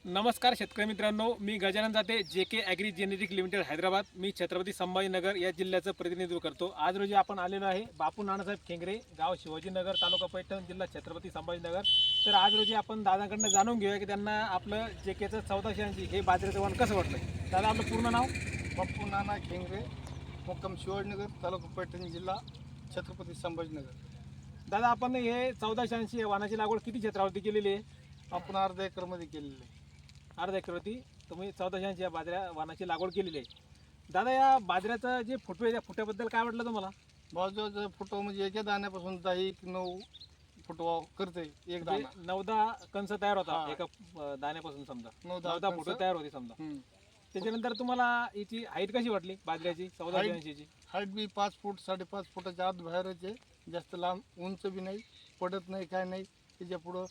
नमस्कार शेतकरी मित्रांनो, मी Gajanan Jate, JK agri genetic limited Hyderabad. मी छत्रपती संभाजीनगर या जिल्ह्याचं प्रतिनिधित्व करतो. आज रोजी आपण आलेलो आहे बापू नानासाहेब खेंगरे, गाव शिवाजीनगर, तालुका पैठण, जिल्हा छत्रपती संभाजीनगर. तर आज रोजी आपण दादाकडनं जाणून घेऊया की त्यांना आपलं JKचं 1480 हे बाजरीचं वाण कसं वाटलं. दादा, आपलं पूर्ण नाव? बापू नाना खेंगरे, मुक्काम शिवाजीनगर, तालुका पैठण, जिल्हा छत्रपती संभाजीनगर. दादा, आपण हे 1480 वाणाची लागवड किती क्षेत्रावरती केलेली आहे? आपण अर्धा एकरमध्ये केलेलं आहे. अर्धा एकरवरती तुम्ही 1480 या बाजऱ्या वाणाची लागवड केलेली आहे. दादा, या बाजऱ्याचं जे फुटवे आहे, त्या फुट्याबद्दल काय वाटलं तुम्हाला? बाजूचा फुटवा म्हणजे एका दाण्यापासून 10-9 फुटवा करते एक दाना. 9-10 कंस तयार होता हा. एका दाण्यापासून, समजा 9-10 9-10 फुटं तयार होती समजा. हम्म. त्याच्यानंतर तुम्हाला याची हाईट कशी वाटली बाजऱ्याची 1480 ची? हाईट बी 5 फूट 5.5 फुटाच्या आत बाहेरच आहे. जास्त लांब उंच बी नाही, पडत नाही, काय नाही त्याच्या पुढं.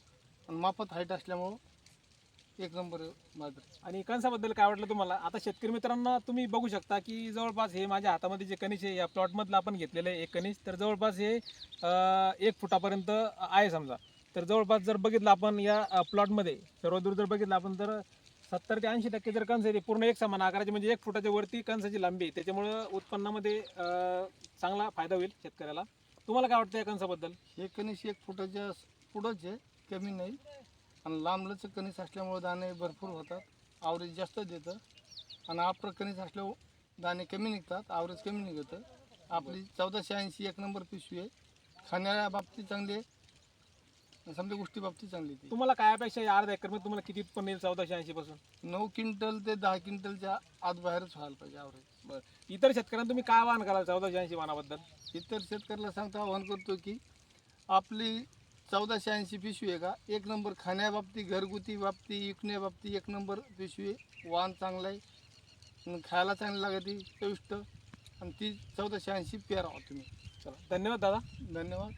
आणि मापात हाईट असल्यामुळं एक नंबर बाजरी. आणि कणसाबद्दल काय वाटलं तुम्हाला? आता शेतकरी मित्रांना तुम्ही बघू शकता की जवळपास हे माझ्या हातामध्ये जे कणीस आहे, या प्लॉटमधलं आपण घेतलेलं आहे एक कणीस, तर जवळपास हे 1 फुटापर्यंत आहे समजा. तर जवळपास जर बघितलं आपण या प्लॉटमध्ये सर्वदूर जर बघितलं आपण, तर 70 ते 80% जर कणस आहे ते पूर्ण एक समान आकाराचे, म्हणजे 1 फुटाच्या वरती कणसाची लांबी आहे. त्याच्यामुळं उत्पन्नामध्ये चांगला फायदा होईल शेतकऱ्याला. तुम्हाला काय वाटतं या कणसाबद्दल? हे कणीस 1 फुटाच्या पुढंच आहे, कमी नाही. आणि लांबलंच कणीस असल्यामुळे दाणे भरपूर होतात, आवरेज जास्त देतं. आणि आपलं कणीस असल्यावर दाणे कमी निघतात, आवरेज कमी निघतं. आपली 1480 एक नंबर पिशवी आहे. खाण्याच्या बाबतीत चांगली आहे, समजा गोष्टी बाबतीत चांगली आहे. तुम्हाला काय अपेक्षा आहे? अर्धा एकरमध्ये तुम्हाला किती उत्पन्न येईल 1480 पासून? 9 क्विंटल ते 10 क्विंटलच्या आत बाहेरच व्हायला पाहिजे आवरेज. बरं, इतर शेतकऱ्यांना तुम्ही काय आवाहन कराल 1480 वाणाबद्दल? इतर शेतकऱ्याला सांगता आवाहन करतो की आपली 1480 पिशवी आहे का, एक नंबर खाण्याबाबतीत, घरगुती बाबतीत, विकण्याबाबतीत एक नंबर पिशवी आहे. वाण चांगलं आहे आणि खायला चांगली लागते, चविष्ट. आणि ती 1480 पेरावा तुम्ही. चला, धन्यवाद दादा. धन्यवाद.